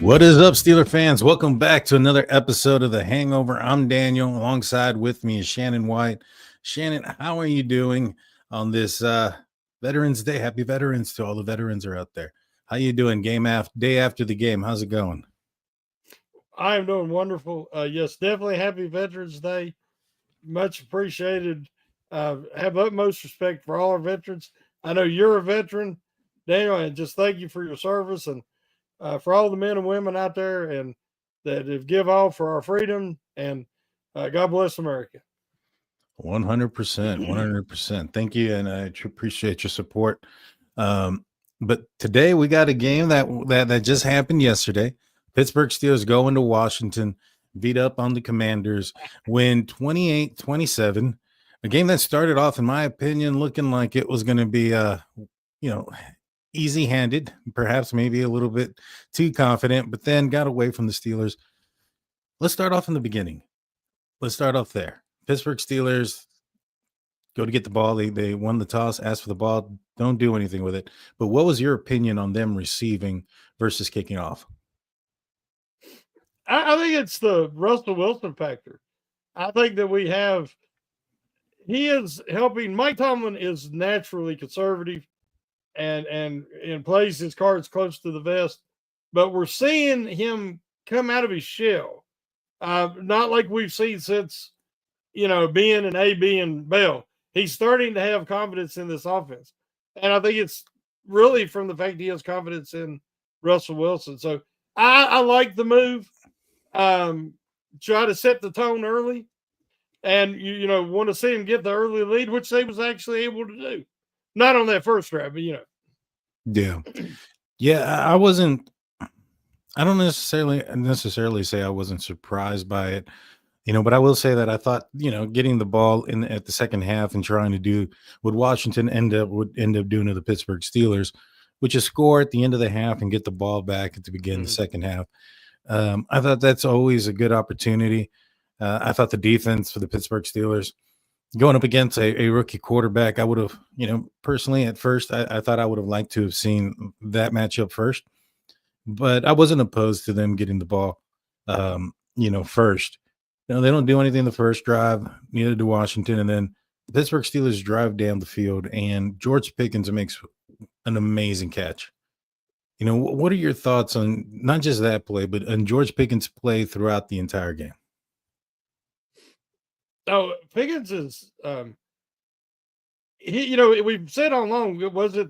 What is up, Steeler fans? Welcome back to another episode of the Hangover. I'm Daniel. Alongside with me is Shannon White. Shannon, how are you doing on this Veterans Day? Happy Veterans to all the veterans are out there. How you doing? Day after the game. How's it going? I am doing wonderful. Yes, definitely happy Veterans Day. Much appreciated. Have utmost respect for all our veterans. I know you're a veteran, Daniel, and just thank you for your service and for all the men and women out there and that have give all for our freedom. And God bless America. 100%. 100%. Thank you, and I appreciate your support. But today we got a game that just happened yesterday. Pittsburgh Steelers go into Washington, beat up on the Commanders, win 28-27. A game that started off, in my opinion, looking like it was going to be, easy-handed, perhaps maybe a little bit too confident, but then got away from the Steelers. Let's start off in the beginning. Let's start off there. Pittsburgh Steelers go to get the ball. They won the toss, asked for the ball, don't do anything with it. But what was your opinion on them receiving versus kicking off? I think it's the Russell Wilson factor. I think that he is helping. Mike Tomlin is naturally conservative and plays his cards close to the vest, but we're seeing him come out of his shell. Not like we've seen since being an AB and Bell. He's starting to have confidence in this offense, and I think it's really from the fact he has confidence in Russell Wilson. So I like the move. Try to set the tone early, and want to see him get the early lead, which they was actually able to do. Not on that first drive, but Yeah, I don't necessarily say I wasn't surprised by it, but I will say that I thought, getting the ball in at the second half and trying to do what Washington would end up doing to the Pittsburgh Steelers, which is score at the end of the half and get the ball back at the beginning of the second half. I thought that's always a good opportunity. I thought the defense for the Pittsburgh Steelers going up against a rookie quarterback, I would have, personally at first, I thought I would have liked to have seen that matchup first, but I wasn't opposed to them getting the ball, first. They don't do anything the first drive, neither do Washington. And then the Pittsburgh Steelers drive down the field, and George Pickens makes an amazing catch. What are your thoughts on not just that play, but on George Pickens' play throughout the entire game? Oh, Pickens is we've said all along, was it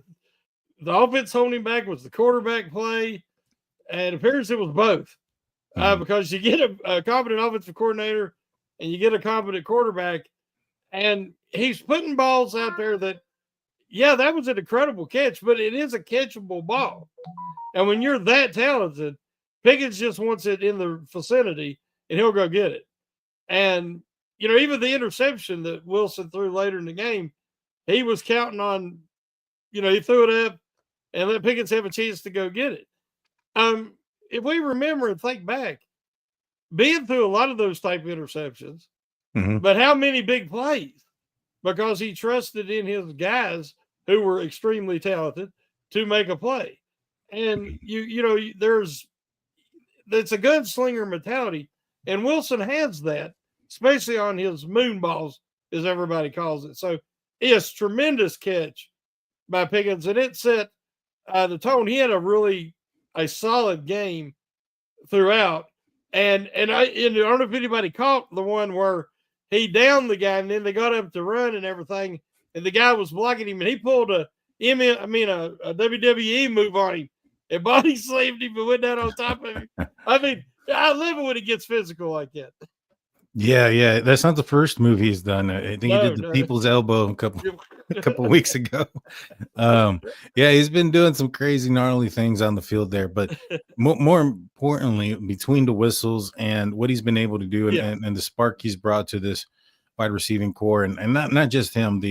the offense holding him back? Was the quarterback play? And it appears it was both. Because you get a competent offensive coordinator and you get a competent quarterback, and he's putting balls out there that, that was an incredible catch, but it is a catchable ball. And when you're that talented, Pickens just wants it in the vicinity and he'll go get it. And, even the interception that Wilson threw later in the game, he was counting on, he threw it up and let Pickens have a chance to go get it. If we remember and think back, being through a lot of those type of interceptions, but how many big plays? Because he trusted in his guys who were extremely talented to make a play. And it's a gunslinger mentality, and Wilson has that, especially on his moon balls, as everybody calls it. So it's tremendous catch by Pickens, and it set the tone. He had a solid game throughout. And I don't know if anybody caught the one where he downed the guy and then they got up to run and everything, and the guy was blocking him and he pulled a WWE move on him and body slammed him and went down on top of him. I love it when it gets physical like that. Yeah. That's not the first move he's done. I think he did the people's elbow a couple weeks ago. He's been doing some crazy, gnarly things on the field there. But more importantly, between the whistles and what he's been able to do and the spark he's brought to this wide receiving core, and not just him,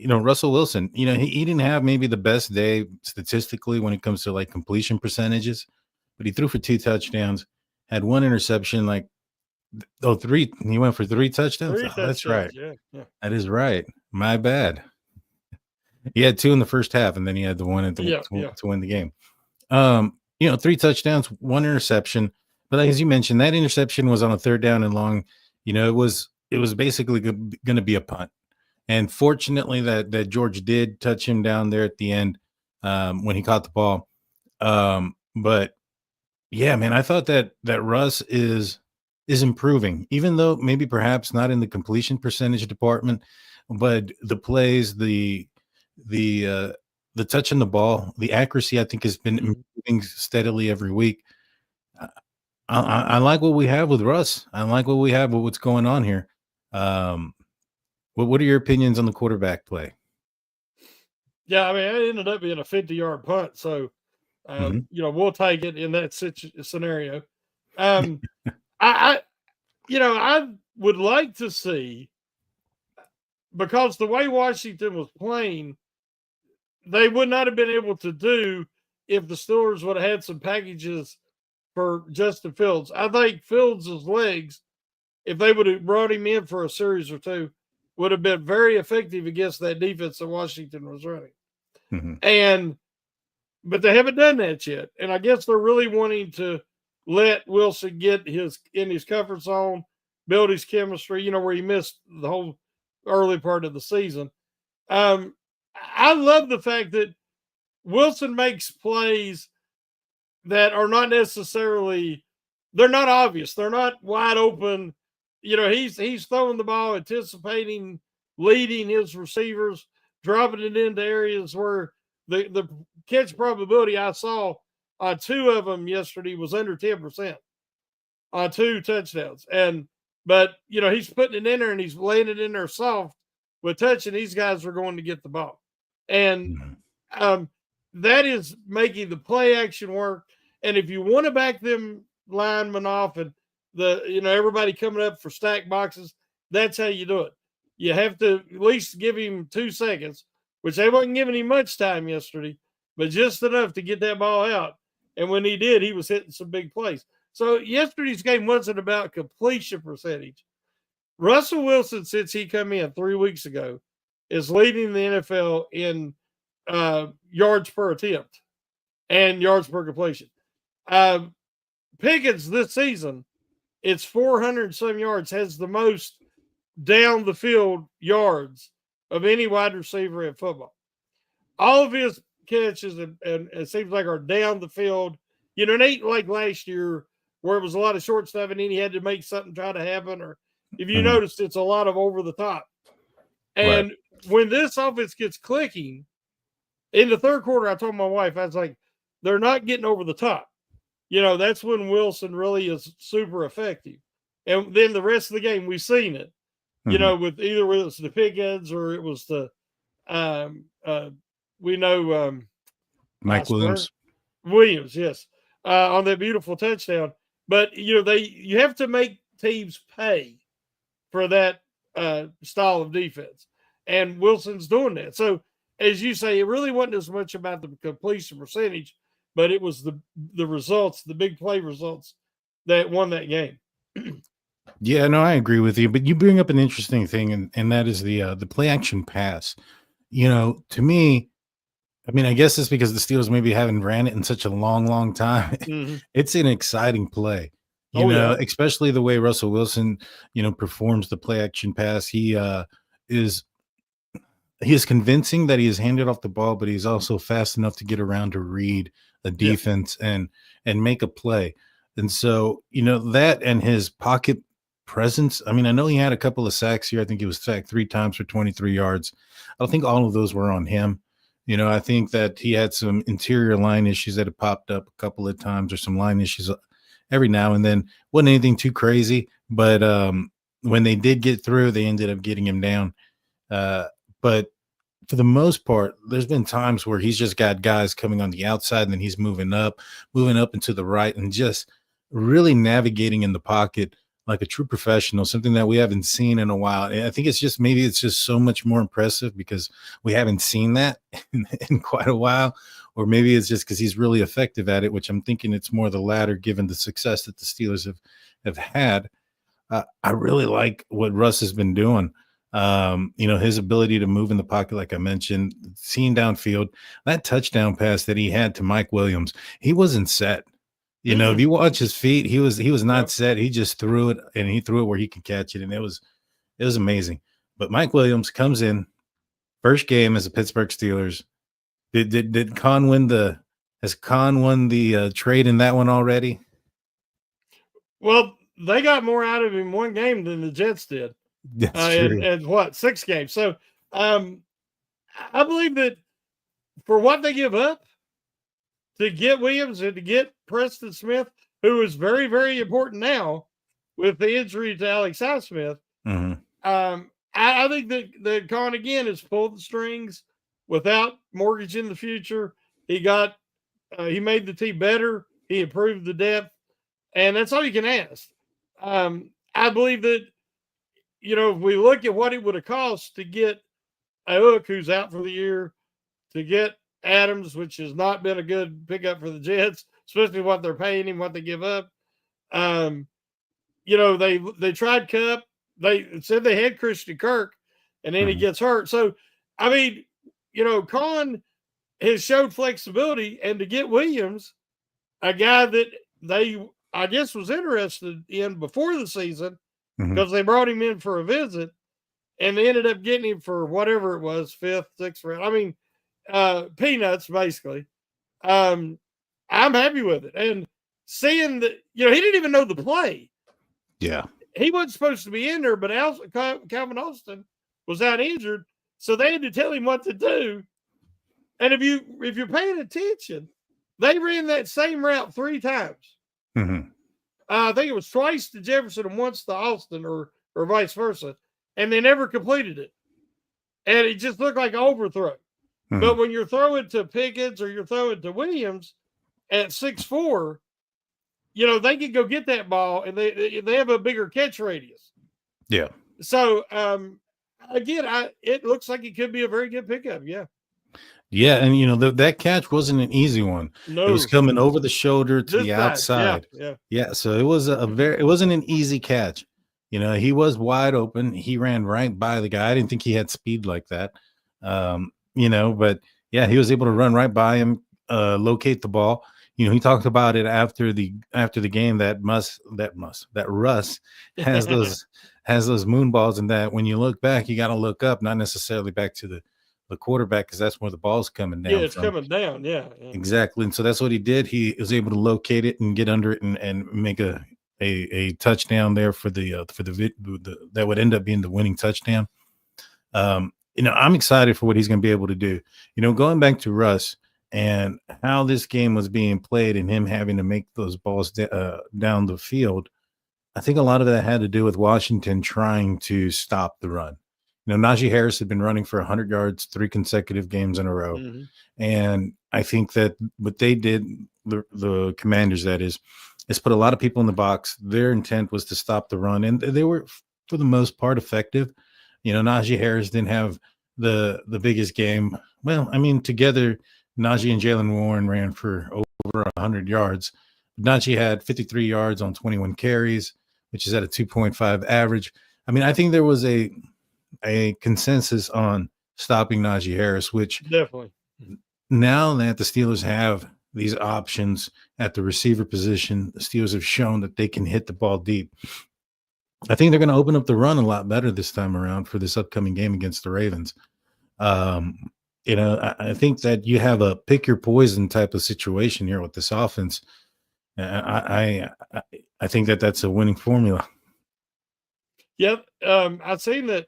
Russell Wilson, he didn't have maybe the best day statistically when it comes to like completion percentages, but he threw for 2 touchdowns, had 1 interception, three. He went for 3 touchdowns. That's right. Yeah. That is right. My bad. He had 2 in the first half, and then he had the one to win the game. 3 touchdowns, 1 interception. But as you mentioned, that interception was on a 3rd down and long. It was basically gonna be a punt. And fortunately that George did touch him down there at the end, when he caught the ball. But yeah, man, I thought that Russ is improving, even though maybe perhaps not in the completion percentage department, but the plays, the the touching the ball, the accuracy, I think has been Mhm. improving steadily every week. I, I like what we have with Russ. I like what we have with what's going on here. Um, what are your opinions on the quarterback play? Yeah, I mean, it ended up being a 50-yard punt, so Mhm. we'll take it in that scenario. Um, I I would like to see, because the way Washington was playing, they would not have been able to do if the Steelers would have had some packages for Justin Fields. I think Fields' legs, if they would have brought him in for a series or two, would have been very effective against that defense that Washington was running. Mhm. And but they haven't done that yet. And I guess they're really wanting to let Wilson get in his comfort zone, build his chemistry, where he missed the whole early part of the season. Um, I love the fact that Wilson makes plays that are not necessarily, they're not obvious. They're not wide open. He's throwing the ball, anticipating, leading his receivers, dropping it into areas where the catch probability I saw on 2 of them yesterday was under 10% on 2 touchdowns. But he's putting it in there and he's laying it in there soft with touch, and these guys are going to get the ball. And Mhm. um, that is making the play action work. And if you want to back them linemen off and everybody coming up for stack boxes, that's how you do it. You have to at least give him 2 seconds, which they wasn't giving him much time yesterday, but just enough to get that ball out. And when he did, he was hitting some big plays. So yesterday's game wasn't about completion percentage. Russell Wilson, since he come in 3 weeks ago, is leading the NFL in yards per attempt and yards per completion. Uh, Pickens this season, it's 400 some yards, has the most down the field yards of any wide receiver in football. All of his catches and it seems like are down the field. It ain't like last year where it was a lot of short stuff and then he had to make something try to happen. Or if you Mhm. noticed, it's a lot of over the top. Right. And when this offense gets clicking in the third quarter, I told my wife, I was like, they're not getting over the top. That's when Wilson really is super effective. And then the rest of the game, we've seen it, Mhm. with either it was the Pickens or it was the, um, uh, we know, Mike Swear Williams. Williams, yes, on that beautiful touchdown. But, you have to make teams pay for that style of defense. And Wilson's doing that. So, as you say, it really wasn't as much about the completion percentage, but it was the results, the big play results that won that game. Yeah, no, I agree with you. But you bring up an interesting thing, and that is the play action pass. To me, I mean, I guess it's because the Steelers maybe haven't ran it in such a long, long time. Mm-hmm. It's an exciting play, Oh yeah. especially the way Russell Wilson, performs the play action pass. Is he is convincing that he is handed off the ball, but he's also fast enough to get around to read a Yeah. defense and make a play. And so, that and his pocket presence. I mean, I know he had a couple of sacks here. I think he was sacked 3 times for 23 yards. I don't think all of those were on him. I think that he had some interior line issues that had popped up a couple of times, or some line issues every now and then. Wasn't anything too crazy, but when they did get through, they ended up getting him down. But for the most part, there's been times where he's just got guys coming on the outside and then he's moving up and to the right, and just really navigating in the pocket like a true professional, something that we haven't seen in a while. And I think maybe it's just so much more impressive because we haven't seen that in quite a while. Or maybe it's just because he's really effective at it, which I'm thinking it's more the latter, given the success that the Steelers have had. I really like what Russ has been doing. His ability to move in the pocket, like I mentioned, seeing downfield, that touchdown pass that he had to Mike Williams, he wasn't set. If you watch his feet, he was not set. He just threw it, and he threw it where he could catch it, and it was amazing. But Mike Williams comes in first game as a Pittsburgh Steelers. Did Khan win the? Has Khan won the trade in that one already? Well, they got more out of him one game than the Jets did. That's true. And what, 6 games? So I believe that for what they give up to get Williams and to get Preston Smith, who is very, very important now with the injury to Alex Highsmith, I think that Khan again has pulled the strings without mortgaging the future. He made the team better. He improved the depth, and that's all you can ask. I believe that, if we look at what it would have cost to get a Hook, who's out for the year, to get Adams, which has not been a good pickup for the Jets, especially what they're paying him, what they give up. They tried Cup. They said they had Christian Kirk, and then he gets hurt. So, I mean, Khan has showed flexibility, and to get Williams, a guy that I guess was interested in before the season, because they brought him in for a visit, and they ended up getting him for whatever it was, 5th, 6th round. I mean, peanuts, basically. I'm happy with it. And seeing that, he didn't even know the play. Yeah. He wasn't supposed to be in there, but Calvin Austin was out injured, so they had to tell him what to do. And if you're paying attention, they ran that same route 3 times. I think it was twice to Jefferson and once to Austin, or vice versa, and they never completed it. And it just looked like an overthrow. But when you're throwing to Pickens or you're throwing to Williams at 6'4", they can go get that ball, and they have a bigger catch radius. Yeah. So again, it looks like it could be a very good pickup. Yeah. Yeah, and that catch wasn't an easy one. No, it was coming over the shoulder to This the side, outside. Yeah. So it was it wasn't an easy catch. He was wide open. He ran right by the guy. I didn't think he had speed like that. But yeah, he was able to run right by him, locate the ball. He talked about it after the game that Russ has those moon balls, and that when you look back, you got to look up, not necessarily back to the quarterback, because that's where the ball's coming down. Yeah, it's coming down. Yeah. Exactly. And so that's what he did. He was able to locate it and get under it and make a touchdown there for the that would end up being the winning touchdown. I'm excited for what he's going to be able to do. Going back to Russ and how this game was being played and him having to make those balls down the field, I think a lot of that had to do with Washington trying to stop the run. Najee Harris had been running for 100 yards 3 consecutive games in a row. And I think that what they did, the Commanders, that is put a lot of people in the box. Their intent was to stop the run, and they were, for the most part, effective. Najee Harris didn't have the biggest game. Well, I mean, together, Najee and Jalen Warren ran for over 100 yards. Najee had 53 yards on 21 carries, which is at a 2.5 average. I mean, I think there was a consensus on stopping Najee Harris, which definitely, now that the Steelers have these options at the receiver position, the Steelers have shown that they can hit the ball deep. I think they're going to open up the run a lot better this time around for this upcoming game against the Ravens. I think that you have a pick your poison type of situation here with this offense. I think that that's a winning formula. Yep. I've seen that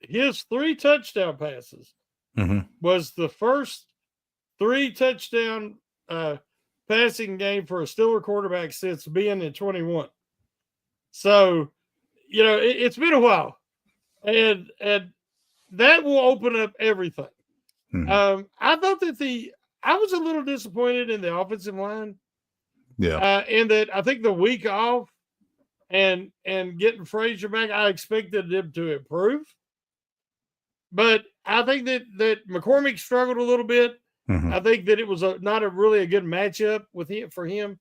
his 3 touchdown passes was the first 3 touchdown passing game for a Steeler quarterback since being in 21. So, it's been a while, and that will open up everything. I thought that I was a little disappointed in the offensive line. Yeah. And that I think the week off and getting Frazier back, I expected them to improve. But I think that McCormick struggled a little bit. I think that it was not really a good matchup for him.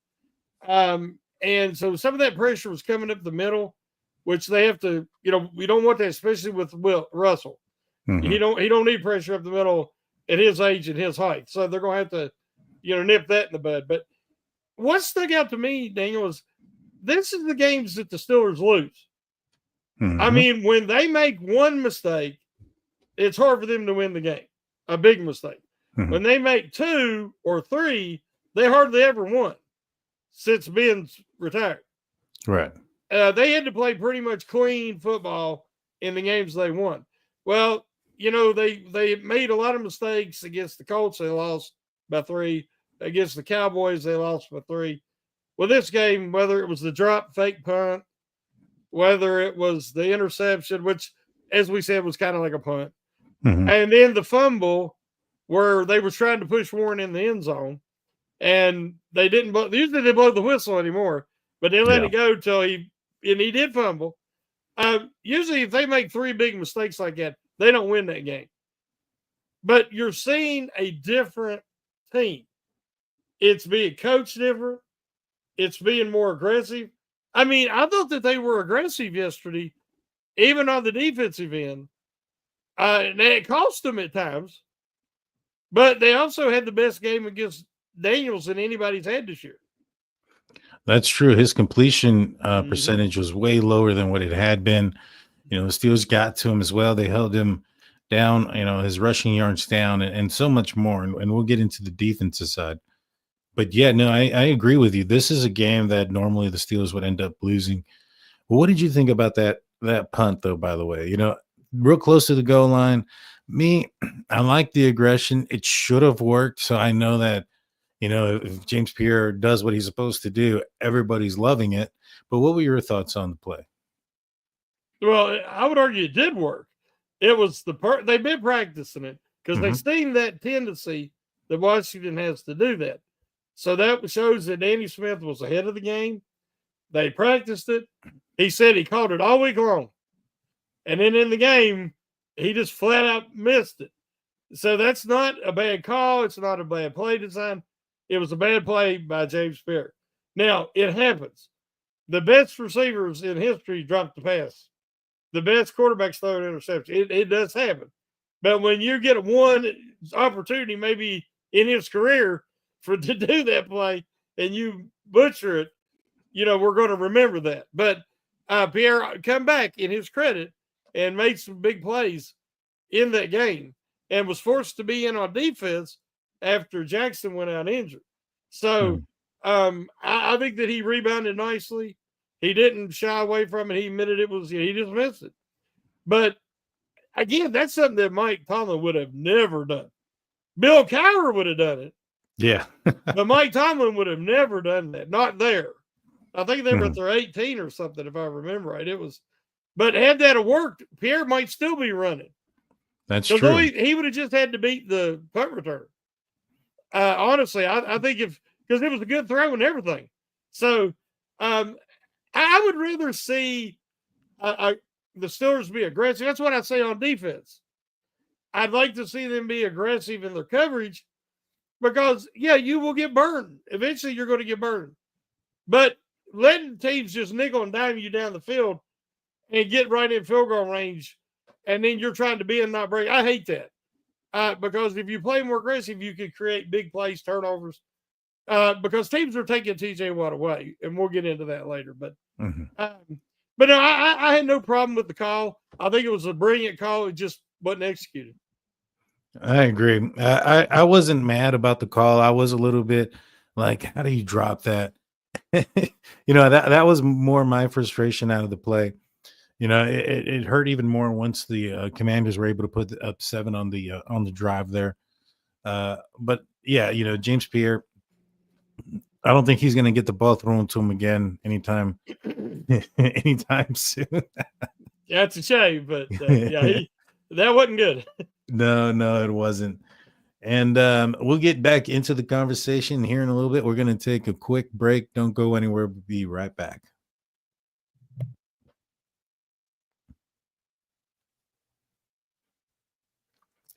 And so some of that pressure was coming up the middle which they have to, we don't want that, especially with Russell. Mhm. He don't need pressure up the middle at his age and his height. So they're going to have to, nip that in the bud. But what stuck out to me, Daniel, is this is the games that the Steelers lose. I Mhm. mean, when they make one mistake, it's hard for them to win the game. A big mistake. Mhm. When they make 2 or 3, they hardly ever won since Ben's retired. Right. They had to play pretty much clean football in the games they won. Well, they made a lot of mistakes against the Colts. They lost by 3. Against the Cowboys, they lost by 3. Well, this game, whether it was the drop fake punt, whether it was the interception, which, as we said, was kind of like a punt, Mhm. and then the fumble where they were trying to push Warren in the end zone, and they didn't. Usually they blow the whistle anymore, but they let Yeah. it go till he did fumble. Usually, if they make 3 big mistakes like that, they don't win that game. But you're seeing a different team. It's being coached different. It's being more aggressive. I mean, I thought that they were aggressive yesterday, even on the defensive end. And it cost them at times, but they also had the best game against Daniels than anybody's had this year. That's true. His completion Mm-hmm. percentage was way lower than what it had been. The Steelers got to him as well. They held him down, his rushing yards down and so much more. And we'll get into the defensive side. But yeah, no, I agree with you. This is a game that normally the Steelers would end up losing. Well, what did you think about that punt, though, by the way? Real close to the goal line. Me, I like the aggression. It should have worked. So I know that, if James Pierre does what he's supposed to do, everybody's loving it. But what were your thoughts on the play? Well, I would argue it did work. It was they've been practicing it because they've Mhm. seen that tendency that Washington has to do that. So that shows that Danny Smith was ahead of the game. They practiced it. He said he caught it all week long. And then in the game, he just flat out missed it. So that's not a bad call. It's not a bad play design. It was a bad play by James Pierre. Now, it happens. The best receivers in history dropped the pass. The best quarterbacks throw an interception. It does happen. But when you get one opportunity, maybe in his career, to do that play and you butcher it, we're going to remember that. But Pierre come back in his credit and made some big plays in that game and was forced to be in on defense after Jackson went out injured. So I think that he rebounded nicely. He didn't shy away from it. He admitted it was, he just missed it. But again, that's something that Mike Tomlin would have never done. Bill Cowher would have done it. Yeah. But Mike Tomlin would have never done that. Not there. I think they were at their 18 or something, if I remember right. It was, but had that have worked, Pierre might still be running. That's true. He would have just had to beat the punt return. Honestly, I think because it was a good throw and everything. So I would rather see the Steelers be aggressive. That's what I say on defense. I'd like to see them be aggressive in their coverage because, yeah, you will get burned. Eventually, you're going to get burned. But letting teams just nickel and dime you down the field and get right in field goal range, and then you're trying to be and not break. I hate that because if you play more aggressive, you could create big plays, turnovers. Because teams are taking TJ Watt away, and we'll get into that later. But no, I had no problem with the call. I think it was a brilliant call. It just wasn't executed. I agree. I wasn't mad about the call. I was a little bit like, how do you drop that? That was more my frustration out of the play. It hurt even more once the Commanders were able to put up 7 on the drive there. But yeah, James Pierre, I don't think he's going to get the ball thrown to him again anytime soon. Yeah, it's a shame, but yeah, that wasn't good. No, it wasn't. And we'll get back into the conversation here in a little bit. We're going to take a quick break. Don't go anywhere. We'll be right back.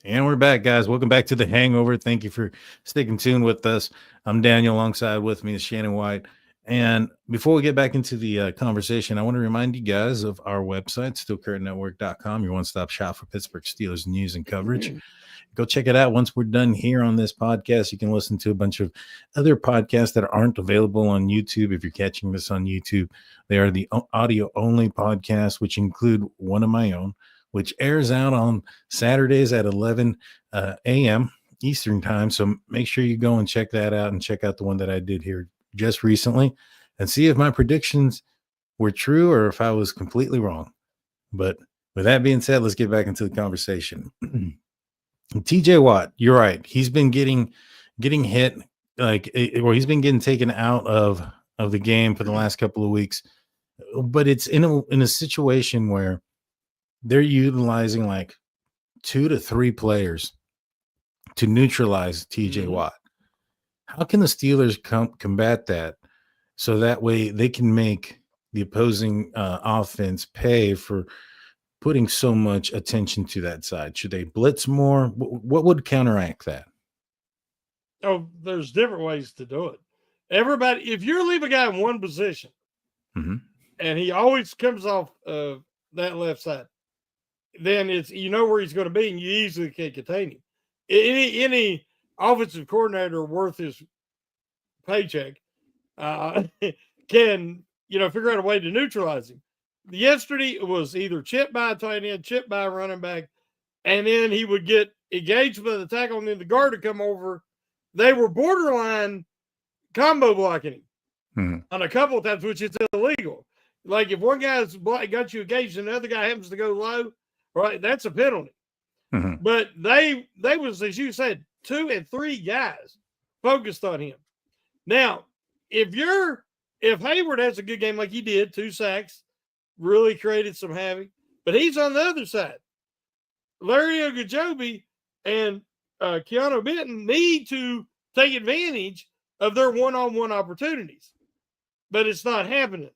And we're back, guys. Welcome back to the Hangover. Thank you for sticking tuned with us. I'm Daniel. Alongside with me is Shannon White. And before we get back into the conversation, I want to remind you guys of our website, steelcurtainnetwork.com, your one-stop shop for Pittsburgh Steelers news and coverage. Go check it out. Once we're done here on this podcast, you can listen to a bunch of other podcasts that aren't available on YouTube. If you're catching this on YouTube, they are the audio-only podcasts, which include one of my own, which airs out on Saturdays at 11 a.m. Eastern time. So make sure you go and check that out and check out the one that I did here just recently and see if my predictions were true or if I was completely wrong. But with that being said, let's get back into the conversation. TJ Watt, you're right. He's been getting hit, or he's been getting taken out of the game for the last couple of weeks. But it's in a situation where they're utilizing like 2 to 3 players to neutralize TJ Watt. How can the Steelers combat that so that way they can make the opposing offense pay for putting so much attention to that side? Should they blitz more? What would counteract that? Oh, there's different ways to do it. Everybody, if you leave a guy in one position and he always comes off that left side, then it's, you know where he's going to be and you easily can contain him. Any offensive coordinator worth his paycheck can, figure out a way to neutralize him. Yesterday it was either chip by a tight end, chip by a running back, and then he would get engaged by the tackle and then the guard to come over. They were borderline combo blocking him on a couple of times, which is illegal. Like if one guy's got you engaged and the other guy happens to go low, right, that's a penalty. But they was, as you said, 2 and 3 guys focused on him. Now, if Hayward has a good game like he did, 2 sacks, really created some havoc, but he's on the other side. Larry Ogunjobi and Keanu Benton need to take advantage of their one-on-one opportunities, but it's not happening.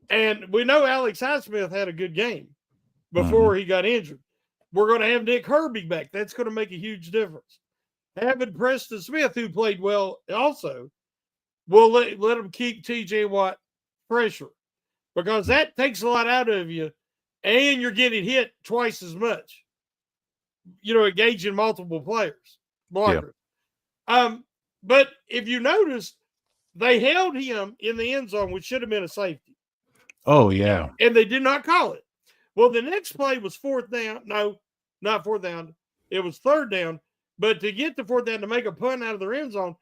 And we know Alex Highsmith had a good game before he got injured. We're going to have Nick Herbig back. That's going to make a huge difference. Having Preston Smith, who played well also, will let him keep TJ Watt pressure because that takes a lot out of you and you're getting hit twice as much, engaging multiple players, blockers. Yeah. But if you notice, they held him in the end zone, which should have been a safety. Oh, yeah. And they did not call it. Well, the next play was 4th down. No, not 4th down. It was 3rd down. But to get the 4th down to make a punt out of their end zone,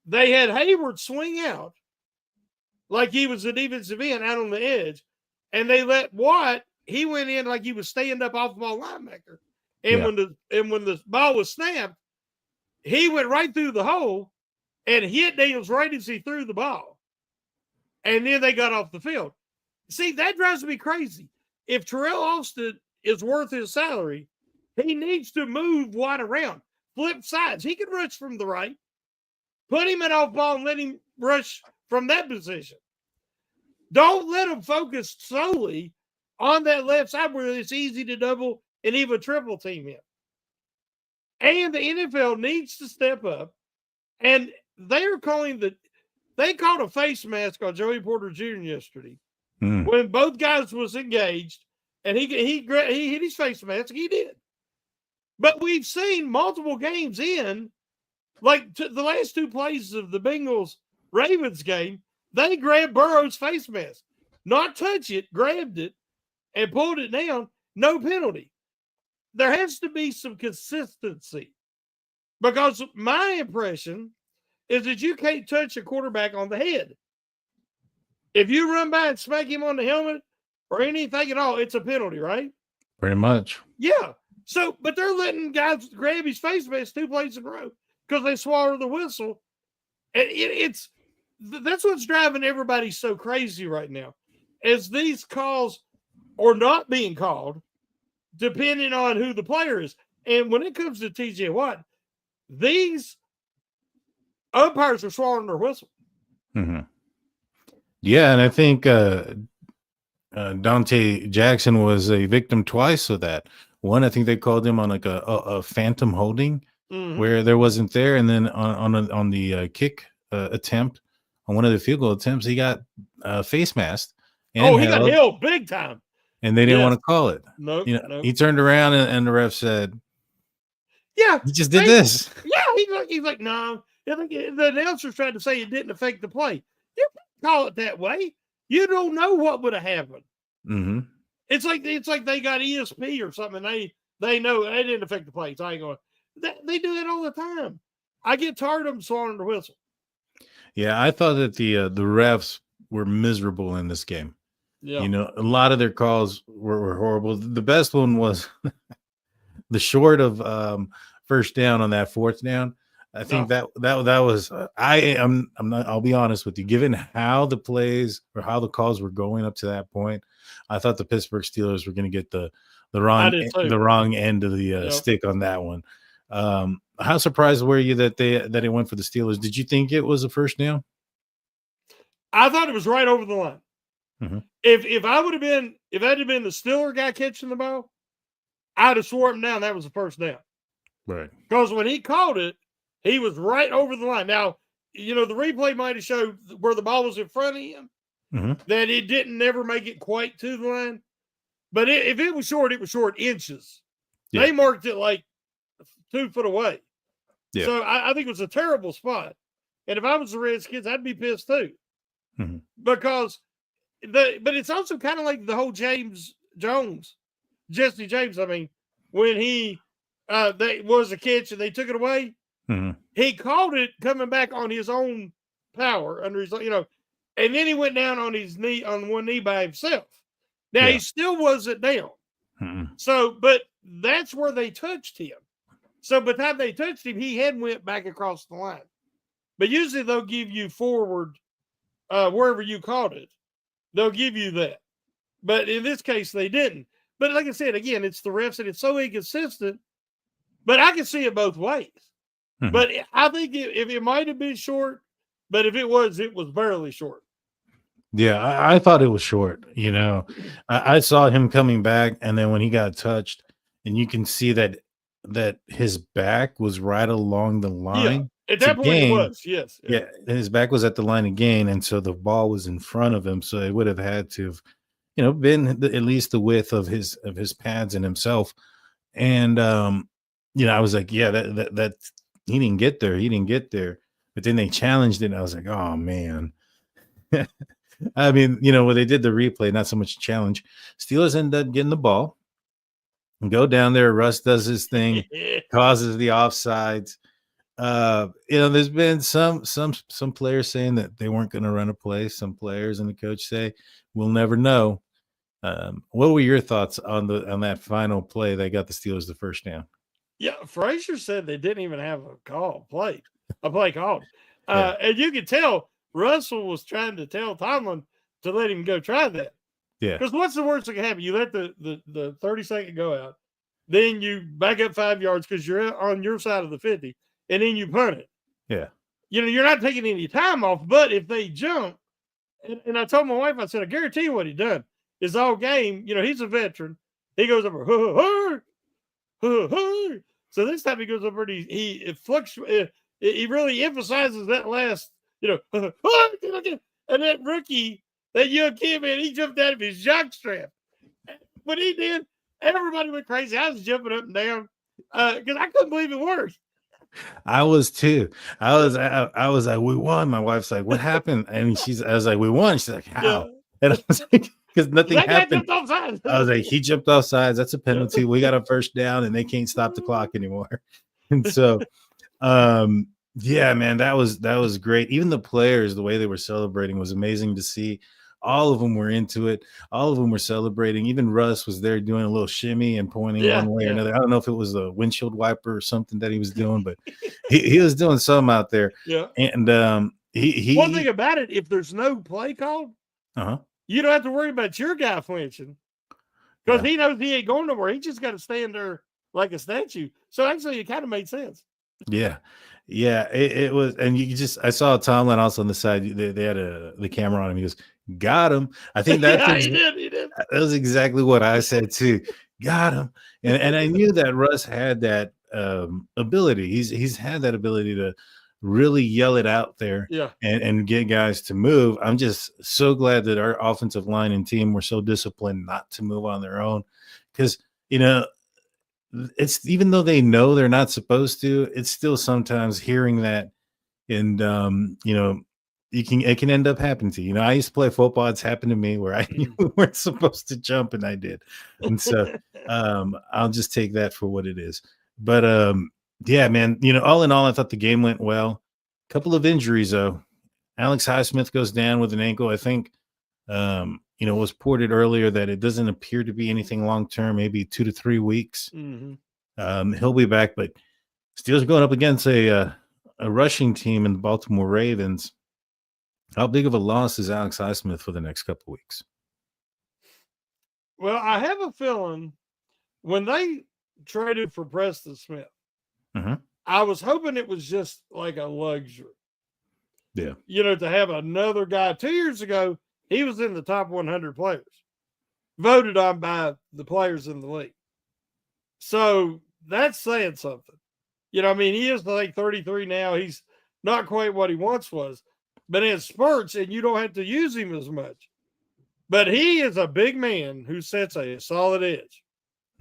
they had Hayward swing out like he was a defensive end out on the edge. And they let Watt, he went in like he was stand up off ball linebacker. And when the ball was snapped, he went right through the hole and hit Daniels right as he threw the ball. And then they got off the field. See, that drives me crazy. If Terrell Austin is worth his salary, he needs to move Watt around, flip sides. He can rush from the right, put him at off ball and let him rush from that position. Don't let him focus solely on that left side where it's easy to double and even triple team him. And the NFL needs to step up. And they called a face mask on Joey Porter Jr. yesterday. When both guys was engaged and he hit his face mask, he did. But we've seen multiple games in, like the last 2 plays of the Bengals-Ravens game, they grabbed Burrow's face mask. Not touch it, grabbed it, and pulled it down. No penalty. There has to be some consistency. Because my impression is that you can't touch a quarterback on the head. If you run by and smack him on the helmet or anything at all, it's a penalty, right? Pretty much. Yeah. So, but they're letting guys grab his face mask 2 plays in a row because they swallow the whistle. And that's what's driving everybody so crazy right now, as these calls are not being called depending on who the player is. And when it comes to TJ Watt, these umpires are swallowing their whistle. Yeah, and I think Dante Jackson was a victim twice of that. One, I think they called him on like a phantom holding where there wasn't there, and then on the kick attempt on one of the field goal attempts, he got face masked and Oh, he got held, held big time. and they didn't Yes. want to call it. Nope. You know, Nope. he turned around and the ref said, Yeah. "You just did this." Yeah. He's like, no. I think the announcers tried to say it didn't affect the play. You can't call it that way. You don't know what would have happened. Mm-hmm. It's like they got ESP or something. They know it didn't affect the play. So I ain't going. They do that all the time. I get tired of them swallowing the whistle. Yeah, I thought that the refs were miserable in this game. Yeah. You know, a lot of their calls were horrible. The best one was the short of first down on that fourth down. I think that was I'm not, I'll be honest with you, given how the plays or how the calls were going up to that point, I thought the Pittsburgh Steelers were going to get the wrong end of the stick on that one. How surprised were you that it went for the Steelers? Did you think it was a first down? I thought it was right over the line. Mm-hmm. If that had been the Steeler guy catching the ball, I'd have swore him down that was a first down. Right. Because when he called it, he was right over the line. Now, you know, the replay might have showed where the ball was in front of him, that it didn't never make it quite to the line. But if it was short inches. Yeah. They marked it like 2 foot away. Yeah. So I think it was a terrible spot. And if I was the Redskins, I'd be pissed too. Mm-hmm. Because but it's also kind of like the whole Jesse James, I mean, when he that was a catch and they took it away, he called it coming back on his own power under his, you know, and then he went down on his knee, on one knee by himself. Now he still wasn't down. So, but that's where they touched him. So by the time they touched him, he had went back across the line. But usually they'll give you forward wherever you caught it. They'll give you that. But in this case, they didn't. But like I said, again, it's the refs and it's so inconsistent. But I can see it both ways. But I think if it might have been short, but if it was barely short. Yeah, I thought it was short. You know, I saw him coming back, and then when he got touched, and you can see that his back was right along the line. Yeah, at that point it was, yes. Yeah, his back was at the line of gain, and so the ball was in front of him, so it would have had to have, you know, been at least the width of his pads and himself. And you know, I was like, yeah, that he didn't get there. But then they challenged it, and I was like, oh man. I mean, you know, when they did the replay, not so much challenge. Steelers end up getting the ball and go down there. Russ does his thing, causes the offsides. You know, there's been some players saying that they weren't going to run a play. Some players and the coach say we'll never know. What were your thoughts on that final play that got the Steelers the first down? Yeah, Frazier said they didn't even have a play called. And you could tell Russell was trying to tell Tomlin to let him go try that. Yeah. Because what's the worst that can happen? You let the 30-second go out, then you back up 5 yards because you're on your side of the 50, and then you punt it. Yeah. You know, you're not taking any time off, but if they jump, and I told my wife, I said, I guarantee you what he done is all game. You know, he's a veteran. He goes over, so this time he goes over and he fluctuates. He really emphasizes that last, you know, and that rookie, that young kid, man, he jumped out of his jockstrap. When he did, everybody went crazy. I was jumping up and down because I couldn't believe it worked. I was too. I was like, we won. My wife's like, what happened? And I was like, we won. She's like, how? Yeah. And I was like, because nothing happened. I was like, he jumped off sides. That's a penalty. We got a first down, and they can't stop the clock anymore. And so, yeah, man, that was great. Even the players, the way they were celebrating was amazing to see. All of them were into it. All of them were celebrating. Even Russ was there doing a little shimmy and pointing one way or another. I don't know if it was a windshield wiper or something that he was doing, but he was doing something out there. Yeah. And he one thing about it, if there's no play called, you don't have to worry about your guy flinching because he knows he ain't going nowhere. He just got to stand there like a statue. So actually, it kind of made sense. Yeah. Yeah, it was, and I saw Tomlin also on the side. They had the camera on him. He goes, "Got him." I think that's he did. That was exactly what I said too. Got him, and I knew that Russ had that ability. He's had that ability to really yell it out there Yeah. and get guys to move. I'm just so glad that our offensive line and team were so disciplined not to move on their own. Because, it's even though they know they're not supposed to, it's still sometimes hearing that and it can end up happening to you. I used to play football. It's happened to me where Mhm. weren't supposed to jump and I did. And so I'll just take that for what it is. But yeah, man, all in all, I thought the game went well. Couple of injuries though. Alex Highsmith goes down with an ankle. I think was ported earlier that it doesn't appear to be anything long term, maybe 2 to 3 weeks. Mhm. He'll be back, but Steelers going up against a rushing team in the Baltimore Ravens. How big of a loss is Alex Highsmith for the next couple of weeks? Well, I have a feeling when they traded for Preston Smith, Mhm. I was hoping it was just like a luxury, Yeah. to have another guy. 2 years ago, he was in the top 100 players, voted on by the players in the league. So that's saying something. He is like 33 now. He's not quite what he once was, but in spurts, and you don't have to use him as much. But he is a big man who sets a solid edge.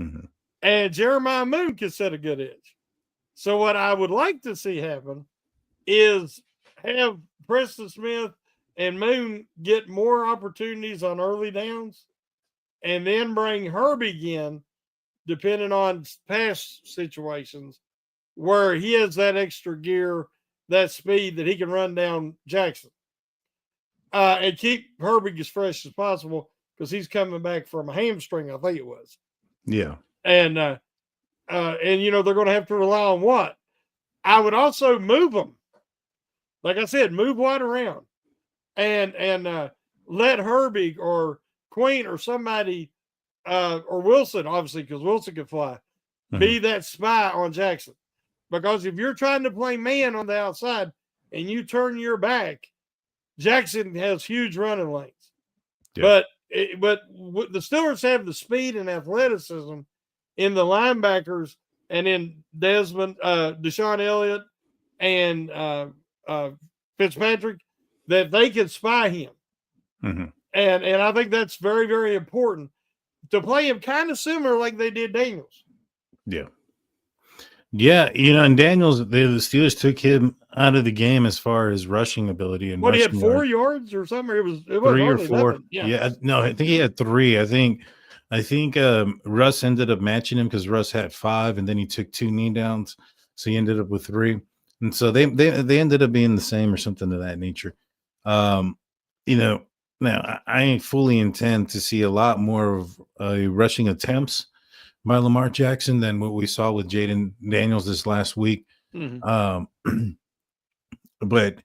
Mhm. And Jeremiah Moon can set a good edge. So what I would like to see happen is have Preston Smith and Moon get more opportunities on early downs and then bring Herbig in, depending on past situations, where he has that extra gear, that speed that he can run down Jackson. And keep Herbig as fresh as possible because he's coming back from a hamstring, I think it was. Yeah. And they're going to have to rely on Watt. I would also move them, like I said, move Watt around, and let Herbig or Queen or somebody or Wilson, obviously, because Wilson can fly, be Mhm. that spy on Jackson. Because if you're trying to play man on the outside and you turn your back, Jackson has huge running lanes. Yeah. But the Steelers have the speed and athleticism in the linebackers and in Deshaun Elliott, and Fitzpatrick, that they can spy him. Mhm. And I think that's very, very important to play him kind of similar like they did Daniels. Yeah. Yeah, and Daniels, the Steelers took him out of the game as far as rushing ability and What, he had rushing 4 yards. yards or something? It was 3 or hardly 4. nothing. Yeah. Yeah, no, I think he had 3. I think Russ ended up matching him because Russ had 5, and then he took 2 knee downs, so he ended up with 3. And so they ended up being the same or something of that nature. Um, now I fully intend to see a lot more of rushing attempts by Lamar Jackson than what we saw with Jaden Daniels this last week. Mhm. Um, but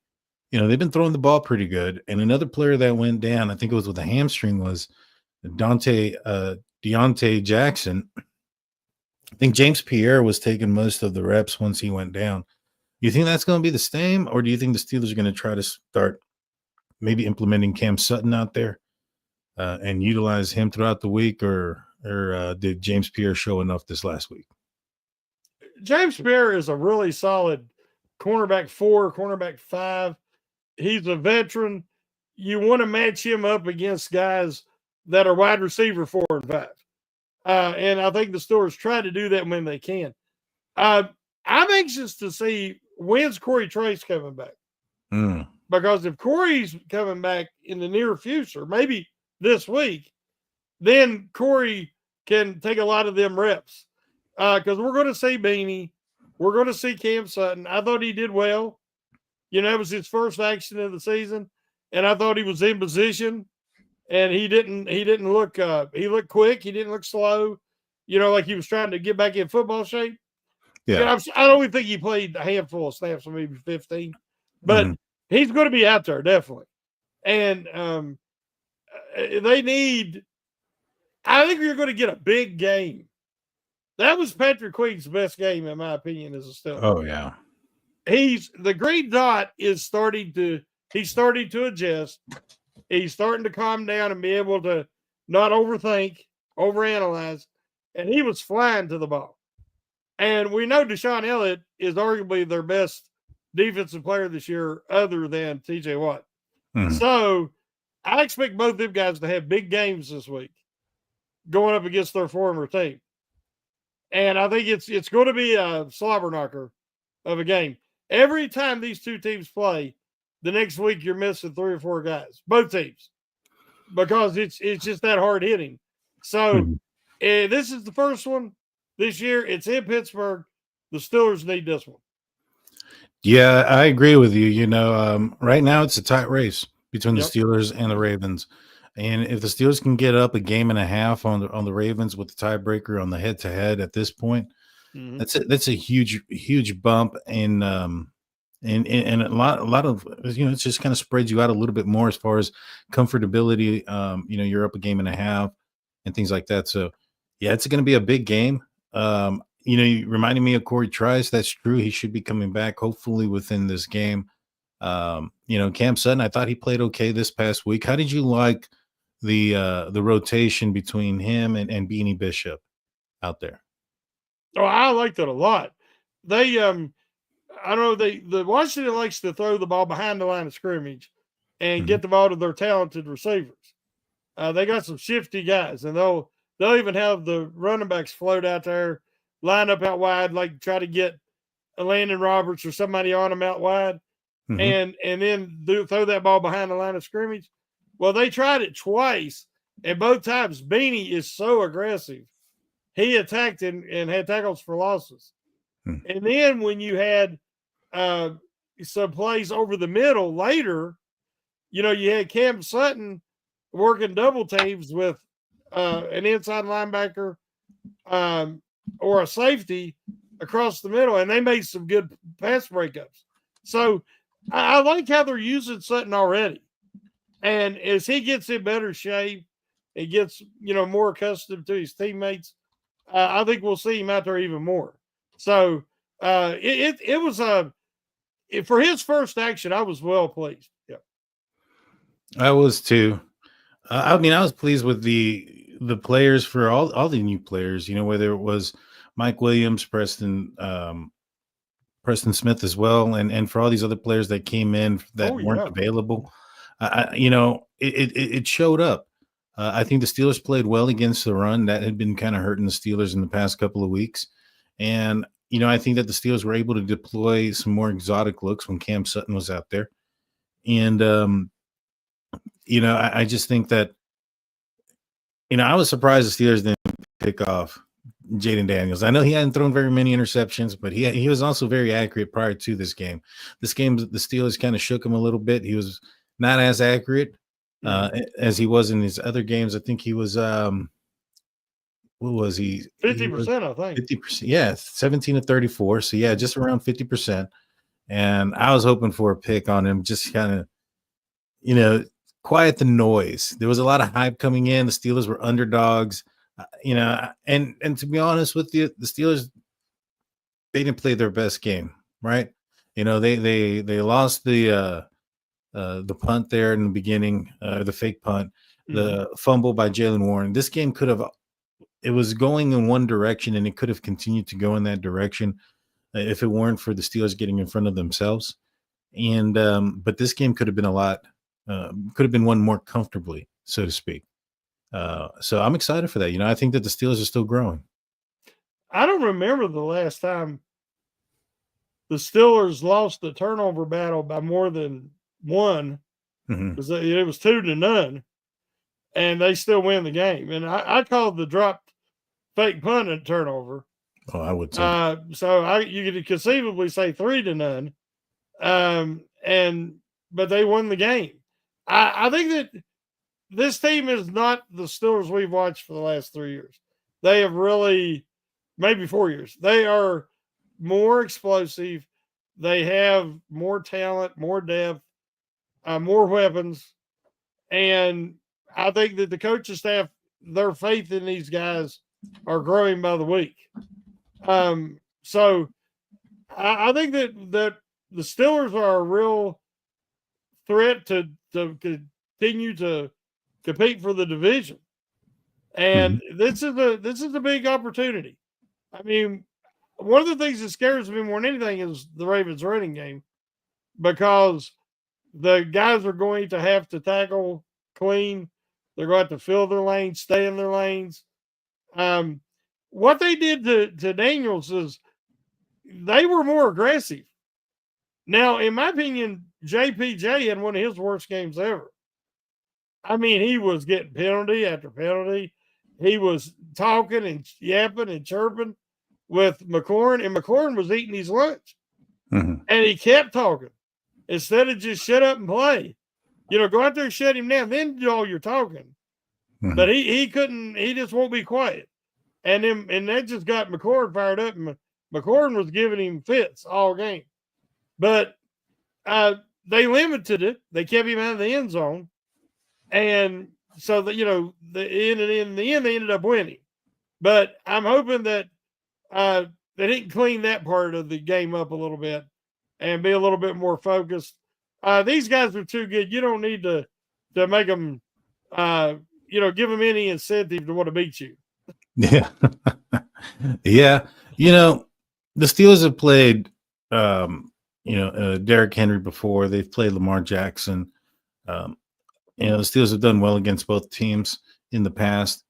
they've been throwing the ball pretty good. And another player that went down, I think it was with a hamstring, was Deontay Jackson. I think James Pierre was taking most of the reps once he went down. You think that's going to be the same, or do you think the Steelers are going to try to start maybe implementing Cam Sutton out there and utilize him throughout the week, or did James Pierre show enough this last week? James Pierre is a really solid cornerback 4, cornerback 5. He's a veteran. You want to match him up against guys that are wide receiver 4 and 5. And I think the Steelers try to do that when they can. I'm anxious to see when's Corey Trace coming back. Mm. Because if Corey's coming back in the near future, maybe this week, then Corey can take a lot of them reps. Because we're going to see Beanie. We're going to see Cam Sutton. I thought he did well. It was his first action of the season, and I thought he was in position. And he didn't look. He looked quick. He didn't look slow. Like he was trying to get back in football shape. Yeah. I don't even think he played a handful of snaps, maybe 15, but Mhm. he's going to be out there definitely. And they need. I think you're going to get a big game. That was Patrick Queen's best game, in my opinion, as a Steeler. Oh yeah. The green dot is starting to. He's starting to adjust. He's starting to calm down and be able to not overthink, overanalyze, and he was flying to the ball. And we know Deshaun Elliott is arguably their best defensive player this year other than TJ Watt. Mhm. So I expect both them guys to have big games this week going up against their former team. And I think it's going to be a slobber knocker of a game. Every time these two teams play, the next week you're missing 3 or 4 guys, both teams, because it's just that hard hitting. So Mhm. this is the first one this year. It's in Pittsburgh. The Steelers need this one. Yeah, I agree with you. Right now it's a tight race between the Yep. Steelers and the Ravens. And if the Steelers can get up a game and a half on the Ravens with the tiebreaker on the head to head at this point, Mm-hmm. that's a huge bump, and a lot of it just kind of spreads you out a little bit more as far as comfortability. You're up a game and a half and things like that. So yeah, it's going to be a big game. You reminding me of Corey Trice. That's true. He should be coming back hopefully within this game. Cam Sutton, I thought he played okay this past week. How did you like the rotation between him and Beanie Bishop out there? Oh, I liked it a lot. They I don't know, the Washington likes to throw the ball behind the line of scrimmage and Mhm. get the ball to their talented receivers. They got some shifty guys, and they'll even have the running backs float out there, line up out wide, like try to get a Landon Roberts or somebody on them out wide, Mhm. and then throw that ball behind the line of scrimmage. Well, they tried it twice, and both times Beanie is so aggressive. He attacked and had tackles for losses. Mm. And then when you had uh, some plays over the middle later, you had Cam Sutton working double teams with an inside linebacker or a safety across the middle, and they made some good pass breakups. So I like how they're using Sutton already. And as he gets in better shape, he gets more accustomed to his teammates. I think we'll see him out there even more. So it was for his first action, I was well pleased. Yeah. I was too. I mean, I was pleased with the players for all the new players. Whether it was Mike Williams, Preston Smith as well, and for all these other players that came in that Oh weren't yeah. available. It showed up. I think the Steelers played well against the run. That had been kind of hurting the Steelers in the past couple of weeks, and I think that the Steelers were able to deploy some more exotic looks when Cam Sutton was out there, and I just think that I was surprised the Steelers didn't pick off Jaden Daniels. I know he hadn't thrown very many interceptions, but he was also very accurate prior to this game. This game, the Steelers kind of shook him a little bit. He was not as accurate as he was in his other games. I think he was what was he? He was 50%, I think. 50%. Yeah, 17 to 34. So yeah, just around 50%. And I was hoping for a pick on him, just kind of, you know, quiet the noise. There was a lot of hype coming in. The Steelers were underdogs. And to be honest with you, the Steelers, they didn't play their best game, right? They lost the punt there in the beginning, the fake punt, Mhm. the fumble by Jalen Warren. This game could have, it was going in one direction, and it could have continued to go in that direction if it weren't for the Steelers getting in front of themselves. And but this game could have been could have been won more comfortably, so to speak. So I'm excited for that. I think that the Steelers are still growing. I don't remember the last time the Steelers lost the turnover battle by more than one. Mhm. It was 2-0, and they still win the game. And I called the dropped fake punt a turnover. Oh, I would too. So you could conceivably say 3-0. But they won the game. I think that this team is not the Steelers we've watched for the last 3 years. They have really, maybe 4 years. They are more explosive. They have more talent, more depth, more weapons, and I think that the coaching staff, their faith in these guys are growing by the week. So I think that the Steelers are a real threat to continue to compete for the division. Mhm. And this is a big opportunity. I mean, one of the things that scares me more than anything is the Ravens running game. because the guys are going to have to tackle clean. They're going to have to fill their lanes, stay in their lanes. What they did to Daniels is they were more aggressive. Now, in my opinion, JPJ had one of his worst games ever. I mean, he was getting penalty after penalty. He was talking and yapping and chirping with McLaurin, and McLaurin was eating his lunch. Mm-hmm. And he kept talking instead of just shut up and play. Go out there and shut him down, then do all your talking. Mm-hmm. But he couldn't, he just won't be quiet. And that just got McLaurin fired up, and McLaurin was giving him fits all game. But they limited it. They kept him out of the end zone. And so that in the end they ended up winning. But I'm hoping that they didn't clean that part of the game up a little bit and be a little bit more focused. These guys are too good. You don't need to make them, give them any incentive to want to beat you. Yeah. Yeah. The Steelers have played, Derrick Henry before. They've played Lamar Jackson. The Steelers have done well against both teams in the past.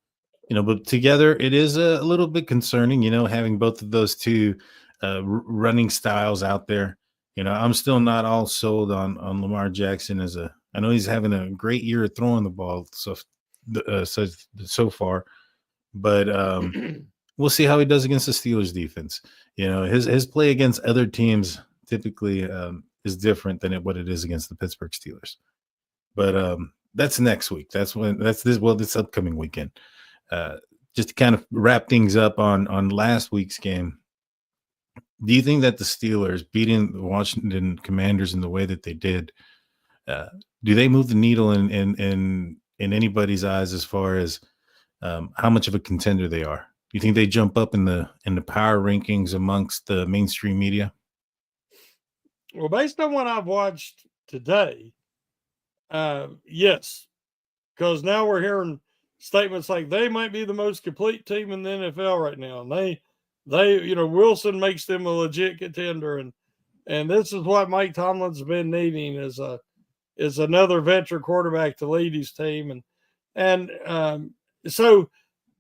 But together it is a little bit concerning, having both of those two running styles out there. I'm still not all sold on Lamar Jackson I know he's having a great year throwing the ball so far, but we'll see how he does against the Steelers defense. His play against other teams typically is different than what it is against the Pittsburgh Steelers. But that's next week. This upcoming weekend. Just to kind of wrap things up on last week's game, do you think that the Steelers beating the Washington Commanders in the way that they did, do they move the needle in anybody's eyes as far as how much of a contender they are? Do you think they jump up in the power rankings amongst the mainstream media? Well, based on what I've watched today, yes, because now we're hearing statements like they might be the most complete team in the NFL right now, and they Wilson makes them a legit contender, and this is what Mike Tomlin's been needing is another veteran quarterback to lead his team, and so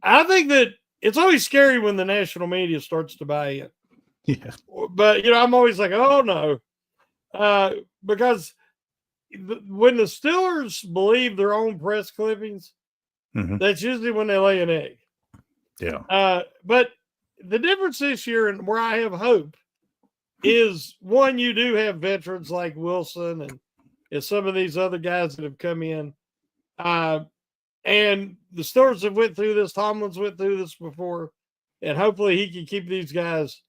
I think that it's always scary when the national media starts to buy in. Yeah, but I'm always like, oh no, because when the Steelers believe their own press clippings, mm-hmm. that's usually when they lay an egg. Yeah. But the difference this year and where I have hope is, one, you do have veterans like Wilson and some of these other guys that have come in. And the Steelers have went through this. Tomlin's went through this before. And hopefully he can keep these guys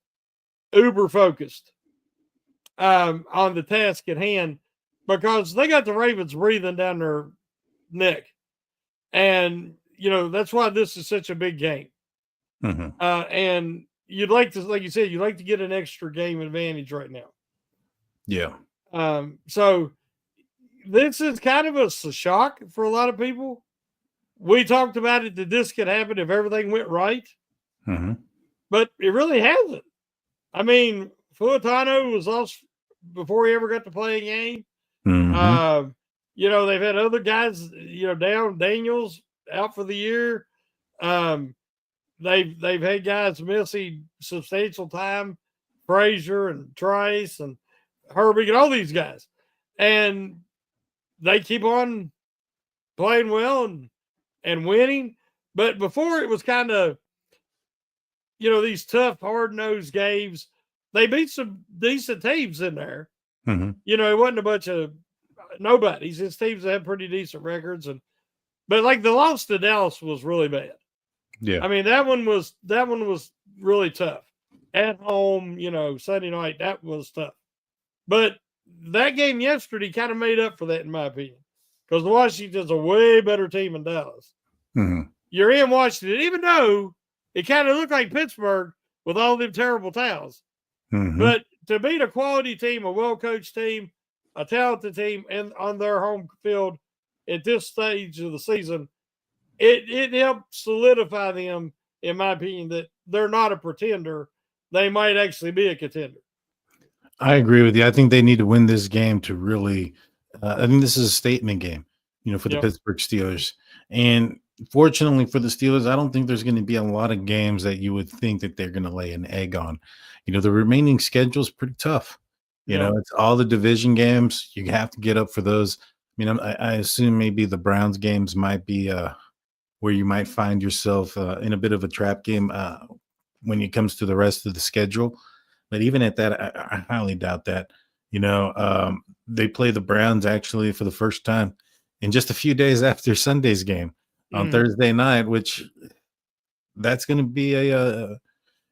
uber focused on the task at hand, because they got the Ravens breathing down their neck. And, that's why this is such a big game. Mm-hmm. And you'd like to, like you said, you'd like to get an extra game advantage right now. Yeah. So this is kind of a shock for a lot of people. We talked about it that this could happen if everything went right. Mm-hmm. But it really hasn't. I mean, Fuatano was off before he ever got to play a game. Mm-hmm. They've had other guys, down. Daniels out for the year. They've had guys missing substantial time, Frazier and Trice and Herbig and all these guys, and they keep on playing well and winning. But before, it was kind of, these tough, hard-nosed games. They beat some decent teams in there. Mm-hmm. It wasn't a bunch of nobodies. His teams had pretty decent records, but like the loss to Dallas was really bad. Yeah. I mean, that one was really tough. At home, Sunday night, that was tough. But that game yesterday kind of made up for that, in my opinion, because Washington's a way better team than Dallas. Mm-hmm. You're in Washington, even though it kind of looked like Pittsburgh with all them terrible towels. Mm-hmm. But to beat a quality team, a well-coached team, a talented team, and on their home field at this stage of the season, it helped solidify them, in my opinion, that they're not a pretender. They might actually be a contender. I agree with you. I think they need to win this game to really. I think this is a statement game, for the Yep. Pittsburgh Steelers. And fortunately for the Steelers, I don't think there's going to be a lot of games that you would think that they're going to lay an egg on. The remaining schedule is pretty tough. Yeah. It's all the division games. You have to get up for those. I assume maybe the Browns games might be where you might find yourself in a bit of a trap game when it comes to the rest of the schedule. But even at that, I highly doubt that. They play the Browns actually for the first time in just a few days after Sunday's game on Thursday night, which that's going to be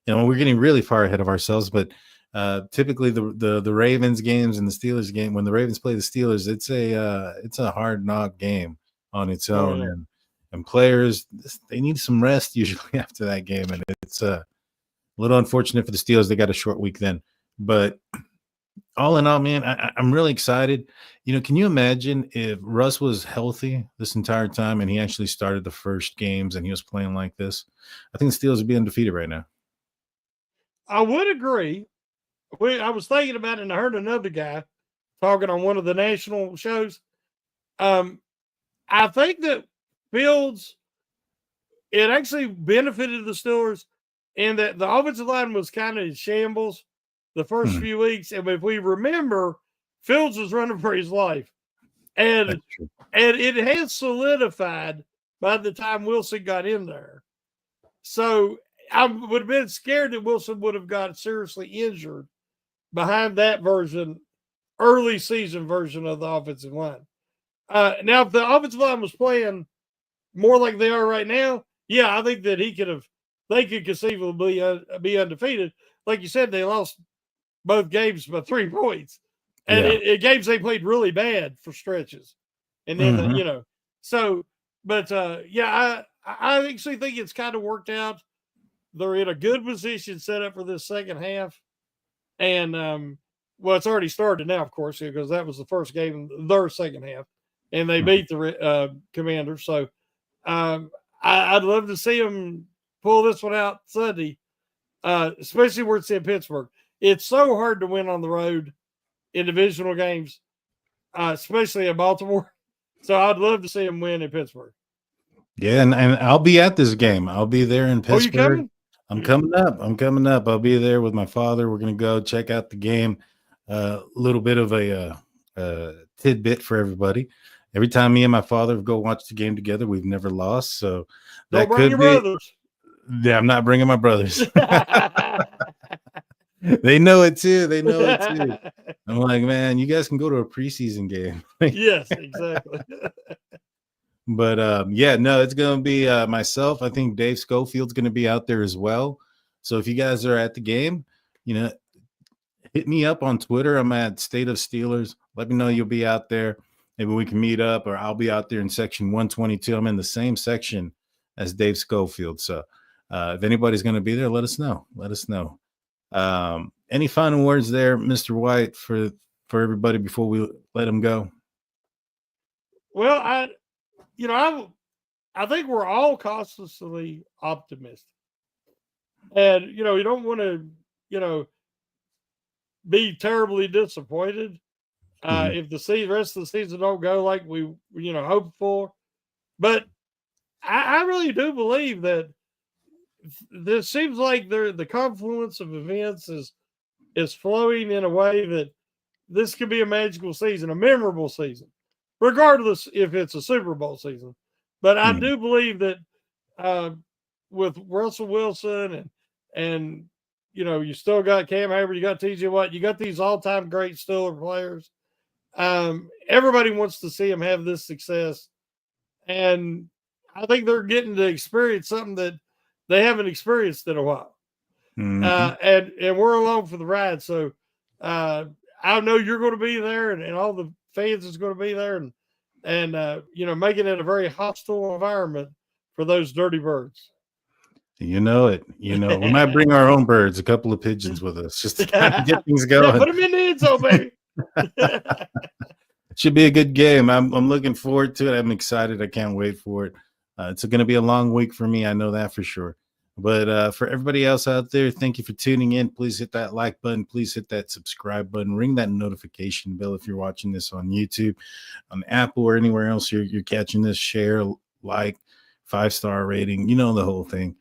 we're getting really far ahead of ourselves. But typically the Ravens games and the Steelers game, when the Ravens play the Steelers, it's a hard knock game on its Oh, own, yeah. and players, they need some rest usually after that game, and it's a little unfortunate for the Steelers. They got a short week then, but all in all, man, I'm really excited. Can you imagine if Russ was healthy this entire time and he actually started the first games and he was playing like this? I think the Steelers would be undefeated right now. I would agree. I was thinking about it, and I heard another guy talking on one of the national shows. I think that Fields, it actually benefited the Steelers in that the offensive line was kind of in shambles the first few weeks. And if we remember, Fields was running for his life. And it has solidified by the time Wilson got in there. So I would have been scared that Wilson would have got seriously injured behind that version, early season version of the offensive line. Now, if the offensive line was playing more like they are right now, yeah, I think that they could conceivably be undefeated. Like you said, they lost both games by 3 points, and in games they played really bad for stretches, and then so. But yeah, I actually think it's kind of worked out. They're in a good position set up for this second half, and well, it's already started now, of course, because that was the first game, their second half, and they beat the Commanders. So I'd love to see them pull this one out Sunday, especially where it's in Pittsburgh. It's so hard to win on the road in divisional games, especially in Baltimore. So I'd love to see them win in Pittsburgh. Yeah, and I'll be at this game. I'll be there in Pittsburgh. Oh, you coming? I'm coming up. I'm coming up. I'll be there with my father. We're going to go check out the game. A little bit of a tidbit for everybody. Every time me and my father go watch the game together, we've never lost. So Don't bring your brothers. Yeah, I'm not bringing my brothers. They know it too. They know it too. I'm like, man, you guys can go to a preseason game. Yes, exactly. But yeah, no, it's gonna be myself. I think Dave Schofield's gonna be out there as well. So if you guys are at the game, hit me up on Twitter. I'm at State of Steelers. Let me know you'll be out there. Maybe we can meet up, or I'll be out there in section 122. I'm in the same section as Dave Schofield. So if anybody's gonna be there, let us know. Let us know. Any final words there, Mr. White, for everybody before we let him go? Well, I think we're all cautiously optimistic, and you don't want to be terribly disappointed if the rest of the season don't go like we hope for. But I really do believe that this seems like the confluence of events is flowing in a way that this could be a magical season, a memorable season, regardless if it's a Super Bowl season. But I do believe that with Russell Wilson and you still got Cam Hayward, you got TJ Watt, you got these all-time great Steeler players. Everybody wants to see them have this success, and I think they're getting to experience something that they haven't experienced in a while. And we're along for the ride. So I know you're going to be there, and all the fans is going to be there, and making it a very hostile environment for those dirty birds. You know it. We might bring our own birds, a couple of pigeons with us, just to kind of get things going. Yeah, put them in the end zone, baby. It should be a good game. I'm looking forward to it. I'm excited. I can't wait for it. It's going to be a long week for me. I know that for sure. But for everybody else out there, thank you for tuning in. Please hit that like button. Please hit that subscribe button. Ring that notification bell if you're watching this on YouTube, on Apple, or anywhere else you're catching this. Share, like, 5-star rating. You know the whole thing.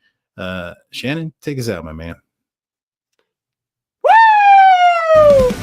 Shannon, take us out, my man. Woo!